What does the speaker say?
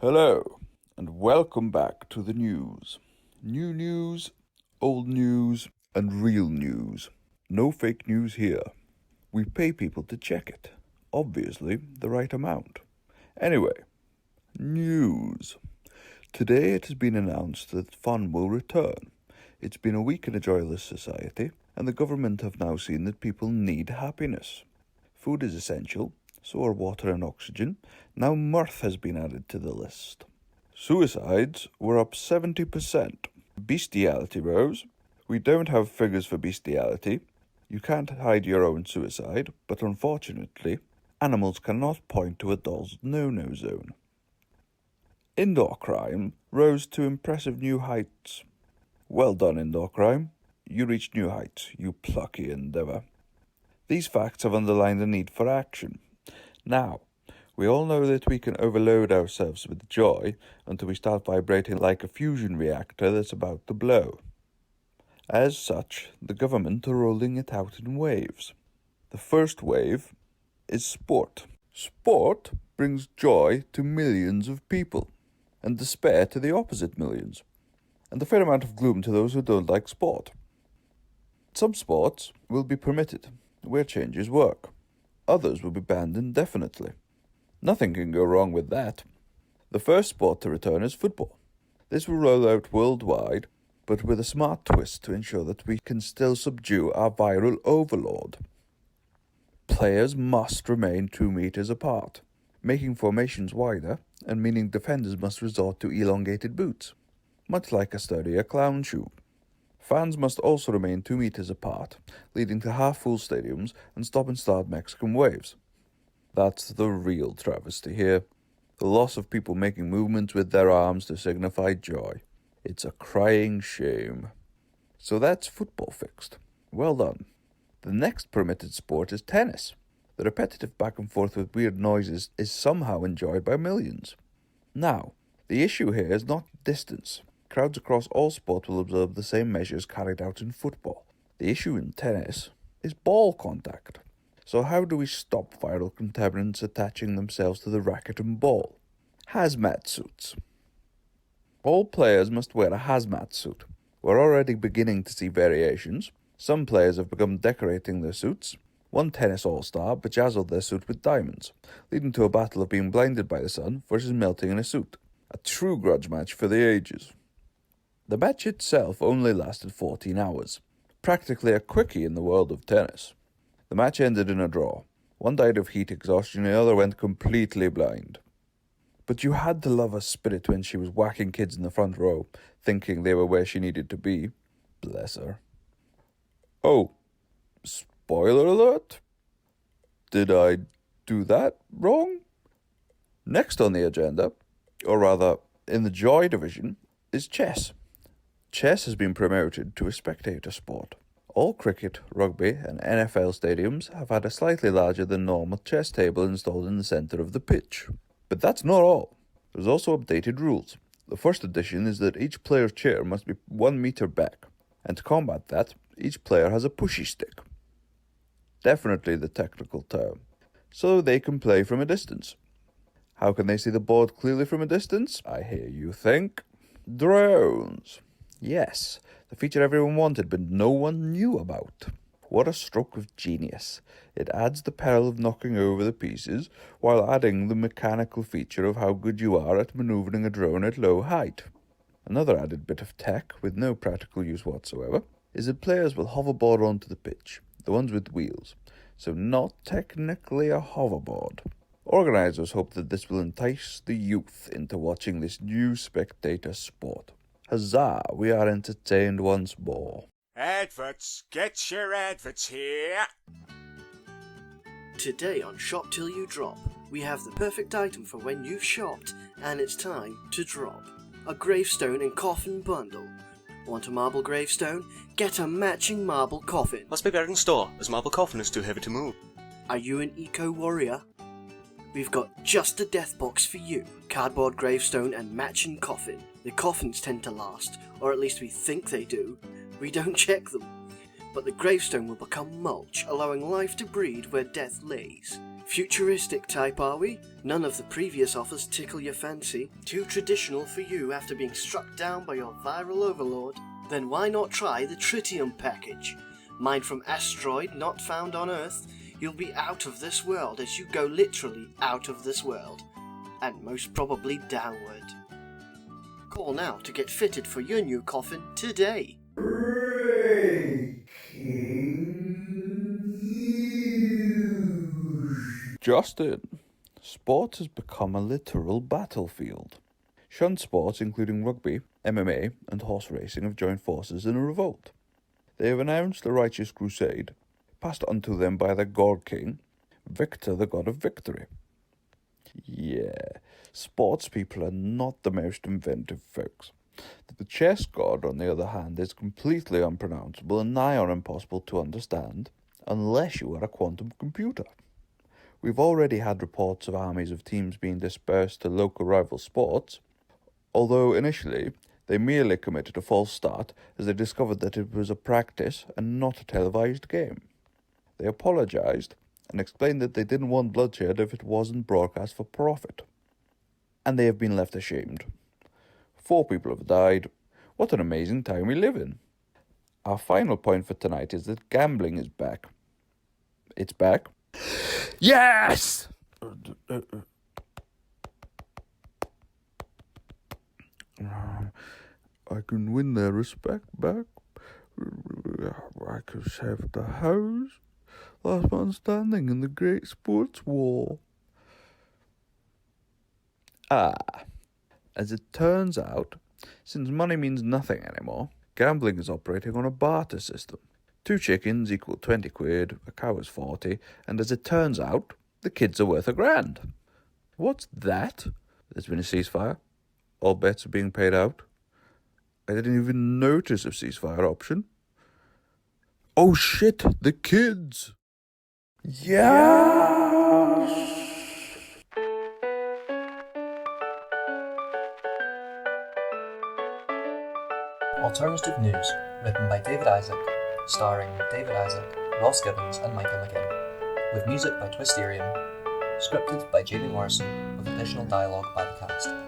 Hello, and welcome back to the news. New news, old news, and real news. No fake news here. We pay people to check it. Obviously, the right amount. Anyway, news. Today it has been announced that fun will return. It's been a week in a joyless society, and the government have now seen that people need happiness. Food is essential, so are water and oxygen. Now mirth has been added to the list. Suicides were up 70%. Bestiality rose. We don't have figures for bestiality. You can't hide your own suicide, but unfortunately, animals cannot point to a doll's no-no zone. Indoor crime rose to impressive new heights. Well done, indoor crime. You reached new heights, you plucky endeavour. These facts have underlined the need for action. Now, we all know that we can overload ourselves with joy until we start vibrating like a fusion reactor that's about to blow. As such, the government are rolling it out in waves. The first wave is sport. Sport brings joy to millions of people, and despair to the opposite millions, and a fair amount of gloom to those who don't like sport. Some sports will be permitted, where changes work. Others will be banned indefinitely. Nothing can go wrong with that. The first sport to return is football. This will roll out worldwide, but with a smart twist to ensure that we can still subdue our viral overlord. Players must remain 2 meters apart, making formations wider and meaning defenders must resort to elongated boots, much like a sturdier clown shoe. Fans must also remain 2 meters apart, leading to half-full stadiums and stop-and-start Mexican waves. That's the real travesty here. The loss of people making movements with their arms to signify joy. It's a crying shame. So that's football fixed. Well done. The next permitted sport is tennis. The repetitive back and forth with weird noises is somehow enjoyed by millions. Now, the issue here is not distance. Crowds across all sports will observe the same measures carried out in football. The issue in tennis is ball contact. So how do we stop viral contaminants attaching themselves to the racket and ball? Hazmat suits. All players must wear a hazmat suit. We're already beginning to see variations. Some players have begun decorating their suits. One tennis all-star bedazzled their suit with diamonds, leading to a battle of being blinded by the sun versus melting in a suit. A true grudge match for the ages. The match itself only lasted 14 hours, practically a quickie in the world of tennis. The match ended in a draw. One died of heat exhaustion and the other went completely blind. But you had to love her spirit when she was whacking kids in the front row, thinking they were where she needed to be. Bless her. Oh, spoiler alert? Did I do that wrong? Next on the agenda, or rather, in the joy division, is chess. Chess has been promoted to a spectator sport. All cricket, rugby, and NFL stadiums have had a slightly larger than normal chess table installed in the centre of the pitch. But that's not all. There's also updated rules. The first addition is that each player's chair must be 1 meter back, and to combat that, each player has a pushy stick. Definitely the technical term. So they can play from a distance. How can they see the board clearly from a distance? I hear you think. Drones. Yes, the feature everyone wanted but no one knew about. What a stroke of genius. It adds the peril of knocking over the pieces while adding the mechanical feature of how good you are at maneuvering a drone at low height. Another added bit of tech with no practical use whatsoever is that players will hoverboard onto the pitch, the ones with wheels, so not technically a hoverboard. Organisers hope that this will entice the youth into watching this new spectator sport. Huzzah, we are entertained once more. Adverts, get your adverts here. Today on Shop Till You Drop, we have the perfect item for when you've shopped and it's time to drop. A gravestone and coffin bundle. Want a marble gravestone? Get a matching marble coffin. Must be better in store, as marble coffin is too heavy to move. Are you an eco-warrior? We've got just a death box for you. Cardboard gravestone and matching coffin. The coffins tend to last, or at least we think they do. We don't check them. but the gravestone will become mulch, allowing life to breed where death lays. Futuristic type, are we? None of the previous offers tickle your fancy? Too traditional for you after being struck down by your viral overlord? Then why not try the Tritium package? Mined from asteroid not found on Earth, you'll be out of this world as you go literally out of this world. And most probably downward. Call now to get fitted for your new coffin today. Justin, sport has become a literal battlefield. Shunned sports including rugby, MMA and horse racing have joined forces in a revolt. They have announced a righteous crusade, passed unto them by their god king, Victor the god of victory. Yeah, sports people are not the most inventive folks. The chess god, on the other hand, is completely unpronounceable and nigh on impossible to understand, unless you are a quantum computer. We've already had reports of armies of teams being dispersed to local rival sports, although initially they merely committed a false start as they discovered that it was a practice and not a televised game. They apologised and explained that they didn't want bloodshed if it wasn't broadcast for profit. And they have been left ashamed. 4 people have died. What an amazing time we live in. Our final point for tonight is that gambling is back. It's back. Yes! I can win their respect back. I can save the house. Last man standing in the great sports war. As it turns out, since money means nothing anymore, gambling is operating on a barter system. 2 chickens equal 20 quid, a cow is 40, and as it turns out, the kids are worth £1,000. What's that? There's been a ceasefire. All bets are being paid out. I didn't even notice a ceasefire option. Oh shit, the kids! Yeah! Alternative News, written by David Isaac, starring David Isaac, Ross Gibbons and Michael McGinn, with music by Twisterium, scripted by Jamie Morrison, with additional dialogue by the cast.